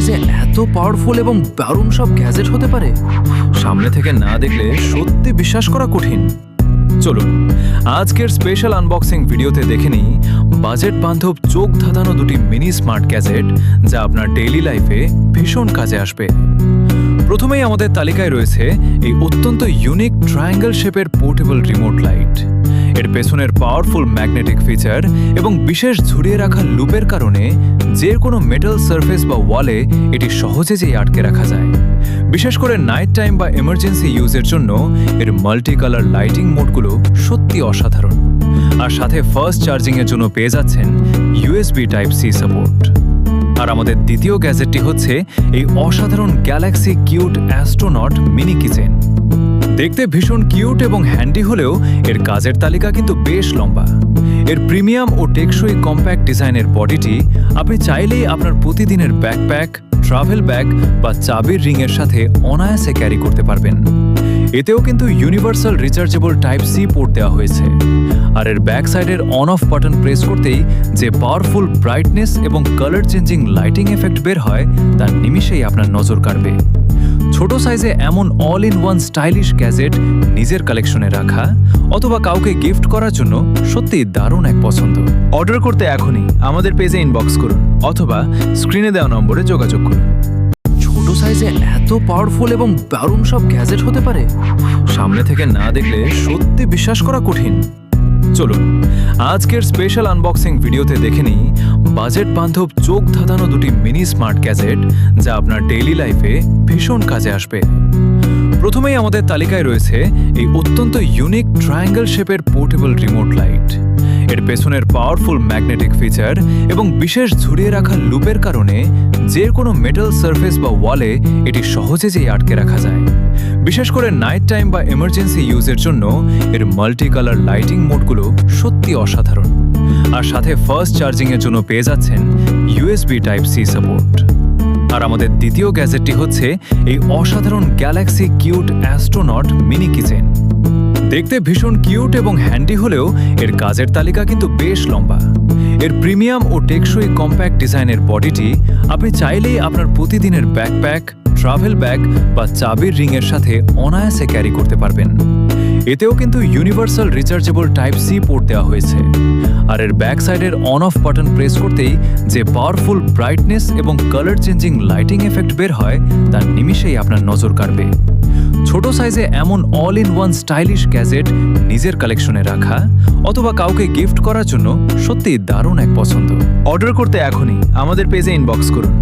সাইজে এত পাওয়ারফুল এবং দারুণ সব গ্যাজেট হতে পারে, সামনে থেকে না দেখলে সত্যি বিশ্বাস করা কঠিন। চলুন আজকের স্পেশাল আনবক্সিং ভিডিওতে দেখে নিই বাজেট বান্ধব চোখ ধাঁধানো দুটি মিনি স্মার্ট গ্যাজেট যা আপনার ডেইলি লাইফে ভীষণ কাজে আসবে। প্রথমেই আমাদের তালিকায় রয়েছে এই অত্যন্ত ইউনিক ট্রায়াঙ্গেল শেপের পোর্টেবল রিমোট লাইট। এর পেছনের পাওয়ারফুল ম্যাগনেটিক ফিচার এবং বিশেষ ঝুলিয়ে রাখা লুপের কারণে যে কোনো মেটাল সারফেস বা ওয়ালে এটি সহজেই আটকে রাখা যায়। বিশেষ করে নাইট টাইম বা এমার্জেন্সি ইউজের জন্য এর মাল্টি কালার লাইটিং মোডগুলো সত্যি অসাধারণ। আর সাথে ফাস্ট চার্জিংয়ের জন্য পেয়ে যাচ্ছেন ইউএসবি টাইপ সি সাপোর্ট। আর আমাদের দ্বিতীয় গ্যাজেটটি হচ্ছে এই অসাধারণ Galaxy cute astronaut mini kitchen. দেখতে ভীষণ কিউট এবং হ্যান্ডি হলেও এর কাজের তালিকা কিন্তু বেশ লম্বা। এর প্রিমিয়াম ও টেকসই কম্প্যাক্ট ডিজাইনের বডিটি আপনি চাইলেই আপনার প্রতিদিনের ব্যাকপ্যাক, ট্রাভেল ব্যাগ বা চাবির রিংয়ের সাথে অনায়াসে ক্যারি করতে পারবেন। এতেও কিন্তু universal rechargeable type C port দেওয়া হয়েছে। আর এর ব্যাক সাইডের অন অফ বাটন প্রেস করতেই যে পাওয়ারফুল ব্রাইটনেস এবং কালার চেঞ্জিং লাইটিং এফেক্ট বের হয় তার নিমিষেই আপনার নজর কাড়বে। ছোট সাইজে এমন all in one stylish gadget নিজের কালেকশনে রাখা অথবা কাউকে গিফট করার জন্য সত্যিই দারুণ এক পছন্দ। অর্ডার করতে এখনই আমাদের পেজে ইনবক্স করুন অথবা স্ক্রিনে দেওয়া নম্বরে যোগাযোগ করুন। ছোট সাইজে এত পাওয়ারফুল এবং দারুণ সব গ্যাজেট হতে পারে, সামনে থেকে না দেখলে সত্যি বিশ্বাস করা কঠিন। চলুন আজকের স্পেশাল আনবক্সিং ভিডিওতে দেখে নিই বাজেট বান্ধব চোখ ধাঁধানো দুটি মিনি স্মার্ট গ্যাজেট যা আপনার ডেইলি লাইফে ভীষণ কাজে আসবে। প্রথমেই আমাদের তালিকায় রয়েছে এই অত্যন্ত ইউনিক ট্রায়াঙ্গেল শেপের পোর্টেবল রিমোট লাইট। এর পেছনের পাওয়ারফুল ম্যাগনেটিক ফিচার এবং বিশেষ ঝুলিয়ে রাখা লুপের কারণে যে কোনো মেটাল সারফেস বা ওয়ালে এটি সহজেই আটকে রাখা যায়। বিশেষ করে নাইট টাইম বা এমার্জেন্সি ইউজের জন্য এর মাল্টি কালার লাইটিং মোডগুলো সত্যি অসাধারণ। আর সাথে ফাস্ট চার্জিংয়ের জন্য পেয়ে যাচ্ছেন ইউএসবি টাইপ সি সাপোর্ট। আর আমাদের দ্বিতীয় গ্যাজেটটি হচ্ছে এই অসাধারণ Galaxy cute astronaut mini kitchen. দেখতে ভীষণ কিউট এবং হ্যান্ডি হলেও এর কাজের তালিকা কিন্তু বেশ লম্বা। এর প্রিমিয়াম ও টেকসই কম্প্যাক্ট ডিজাইনের বডিটি আপনি চাইলেই আপনার প্রতিদিনের ব্যাকপ্যাক, ট্রাভেল ব্যাগ বা চাবির রিংয়ের সাথে অনায়াসে ক্যারি করতে পারবেন। এতেও কিন্তু universal rechargeable type C port দেওয়া হয়েছে। আর এর ব্যাক সাইডের অন অফ বাটন প্রেস করতেই যে পাওয়ারফুল ব্রাইটনেস এবং কালার চেঞ্জিং লাইটিং এফেক্ট বের হয় তার নিমিষেই আপনার নজর কাড়বে। ছোট সাইজে এমন all in one stylish gadget নিজের কালেকশনে রাখা অথবা কাউকে গিফট করার জন্য সত্যিই দারুণ এক পছন্দ। অর্ডার করতে এখনই আমাদের পেজে ইনবক্স করুন।